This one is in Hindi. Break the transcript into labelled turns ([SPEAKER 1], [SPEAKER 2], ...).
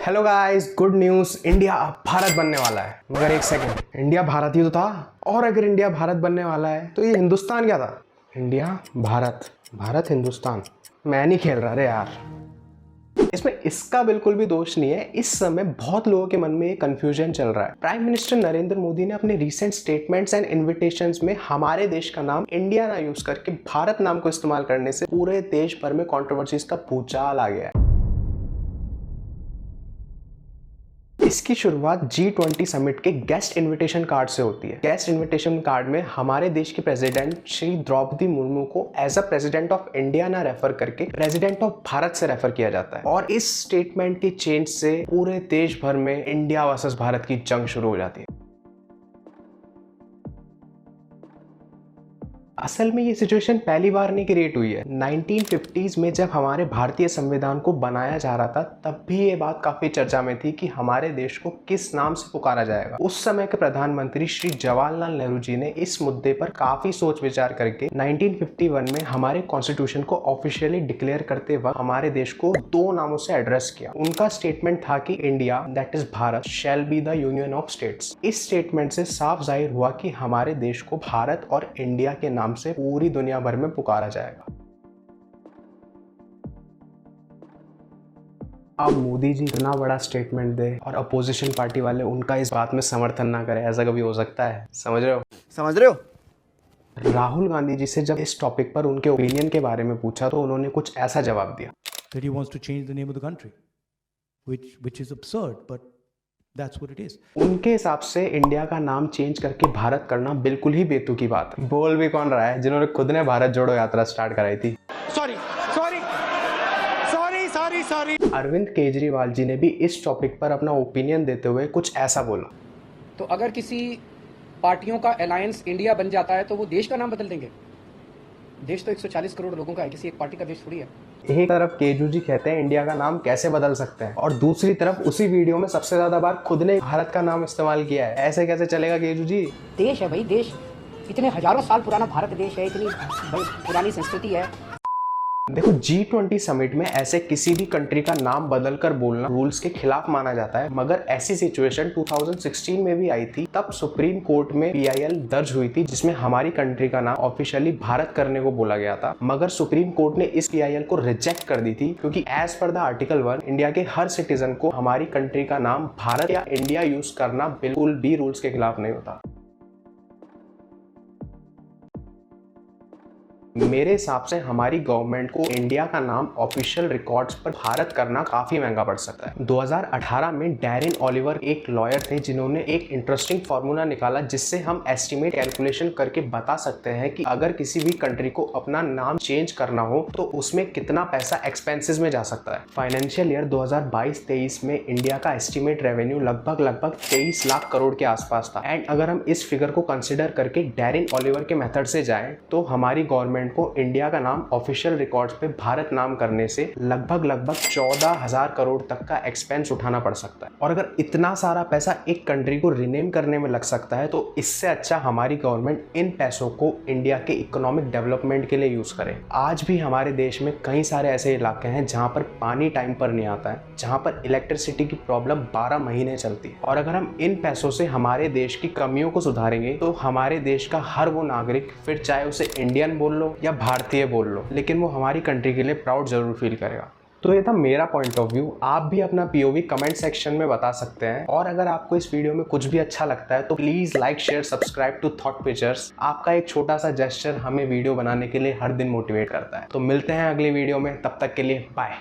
[SPEAKER 1] Hello guys, good news, India Bharat बनने वाला है। मगर एक सेकंड, इंडिया भारत ही तो था। और अगर इंडिया भारत बनने वाला है तो ये हिंदुस्तान क्या था? इंडिया भारत, भारत हिंदुस्तान। मैं नहीं खेल रहा रे यार। इसमें इसका बिल्कुल भी दोष नहीं है। इस समय बहुत लोगों के मन में ये कंफ्यूजन चल रहा है। प्राइम मिनिस्टर नरेंद्र मोदी ने अपने रीसेंट स्टेटमेंट्स एंड इन्विटेशंस में हमारे देश का नाम इंडिया ना यूज करके भारत नाम को इस्तेमाल करने से पूरे देश भर में कंट्रोवर्सीज का भूचाल आ गया है। इसकी शुरुआत G20 समिट के गेस्ट इनविटेशन कार्ड से होती है। गेस्ट इनविटेशन कार्ड में हमारे देश की प्रेसिडेंट श्री द्रौपदी मुर्मू को as a president of India ना रेफर करके प्रेसिडेंट ऑफ भारत से रेफर किया जाता है। और इस स्टेटमेंट के चेंज से पूरे देश भर में इंडिया वर्सेस भारत की जंग शुरू हो जाती है। असल में ये सिचुएशन पहली बार नहीं क्रिएट हुई है। 1950s में जब हमारे भारतीय संविधान को बनाया जा रहा था तब भी ये बात काफी चर्चा में थी कि हमारे देश को किस नाम से पुकारा जाएगा। उस समय के प्रधानमंत्री श्री जवाहरलाल नेहरू जी ने इस मुद्दे पर काफी सोच विचार करके 1951 में हमारे कॉन्स्टिट्यूशन को ऑफिशियली डिक्लेयर करते वक्त हमारे देश को दो नामों से एड्रेस किया। उनका स्टेटमेंट था कि India that is Bharat shall be the union of states. इस स्टेटमेंट से साफ जाहिर हुआ कि हमारे देश को भारत और इंडिया के नाम से पूरी दुनिया भर में पुकारा जाएगा। अब मोदी जी इतना बड़ा स्टेटमेंट दे और अपोजिशन पार्टी वाले उनका इस बात में समर्थन ना करें, ऐसा कभी हो सकता है? समझ रहे हो? राहुल गांधी जी से जब इस टॉपिक पर उनके ओपिनियन के बारे में पूछा तो उन्होंने कुछ ऐसा जवाब दिया।
[SPEAKER 2] That he wants to change the name of the country, which is absurd, but that's what it is.
[SPEAKER 1] उनके हिसाब से इंडिया का नाम चेंज करके भारत करना बिल्कुल ही बेतुकी बात है। बोल भी कौन रहा है जिन्होंने खुद ने भारत जोड़ो यात्रा स्टार्ट कराई थी? सॉरी। अरविंद केजरीवाल जी ने भी इस टॉपिक पर अपना ओपिनियन देते हुए कुछ ऐसा बोला।
[SPEAKER 3] तो अगर किसी पार्टियों का अलायंस इंडिया बन जाता है तो वो देश का नाम बदल देंगे? देश तो 140 करोड़ लोगों का है, किसी एक पार्टी का देश थोड़ी है।
[SPEAKER 1] एक तरफ केजू जी कहते हैं इंडिया का नाम कैसे बदल सकते हैं और दूसरी तरफ उसी वीडियो में सबसे ज्यादा बार खुद ने भारत का नाम इस्तेमाल किया है। ऐसे कैसे चलेगा केजू जी?
[SPEAKER 3] देश है भाई, देश इतने हजारों साल पुराना भारत देश है, इतनी भाई पुरानी संस्कृति है।
[SPEAKER 1] देखो, G20 समिट में ऐसे किसी भी कंट्री का नाम बदलकर बोलना रूल्स के खिलाफ माना जाता है। मगर ऐसी सिचुएशन 2016 में भी आई थी। तब सुप्रीम कोर्ट में PIL दर्ज हुई थी जिसमें हमारी कंट्री का नाम ऑफिशियली भारत करने को बोला गया था। मगर सुप्रीम कोर्ट ने इस PIL को रिजेक्ट कर दी थी क्योंकि as per the article 1 India के हर सिटीजन को हमारी कंट्री का नाम भारत या इंडिया यूज करना बिल्कुल भी रूल्स के खिलाफ नहीं होता। मेरे हिसाब से हमारी गवर्नमेंट को इंडिया का नाम ऑफिशियल रिकॉर्ड्स पर भारत करना काफी महंगा पड़ सकता है। 2018 में डैरिन ओलिवर एक लॉयर थे जिन्होंने एक इंटरेस्टिंग फॉर्मूला निकाला जिससे हम एस्टिमेट कैलकुलेशन करके बता सकते हैं कि अगर किसी भी कंट्री को अपना नाम चेंज करना हो तो उसमें कितना पैसा एक्सपेंसेस में जा सकता है। फाइनेंशियल ईयर 2022-23 में इंडिया का एस्टिमेट रेवेन्यू लगभग 23 लाख करोड़ के आसपास था। एंड अगर हम इस फिगर को कंसिडर करके डैरिन ओलिवर के मेथड से जाएं तो हमारी गवर्नमेंट को इंडिया का नाम ऑफिशियल रिकॉर्ड्स पे भारत नाम करने से लगभग 14,000 करोड़ तक का एक्सपेंस उठाना पड़ सकता है। और अगर इतना सारा पैसा एक कंट्री को रिनेम करने में लग सकता है तो इससे अच्छा हमारी गवर्नमेंट इन पैसों को इंडिया के इकोनॉमिक डेवलपमेंट के लिए यूज करे। आज भी हमारे देश में कई सारे ऐसे इलाके हैं जहां पर पानी टाइम पर नहीं आता है, जहां पर इलेक्ट्रिसिटी की प्रॉब्लम 12 महीने चलती है। और अगर हम इन पैसों से हमारे देश की कमियों को सुधारेंगे तो हमारे देश का हर वो नागरिक, फिर चाहे उसे इंडियन बोल लो या भारतीय बोल लो, लेकिन वो हमारी कंट्री के लिए प्राउड जरूर फील करेगा। तो ये था मेरा पॉइंट ऑफ व्यू। आप भी अपना POV कमेंट सेक्शन में बता सकते हैं। और अगर आपको इस वीडियो में कुछ भी अच्छा लगता है तो please like, share, subscribe to thought pictures. आपका एक छोटा सा जेस्चर हमें वीडियो बनाने के लिए हर दिन मोटिवेट करता है। तो मिलते हैं अगली वीडियो में, तब तक के लिए बाय।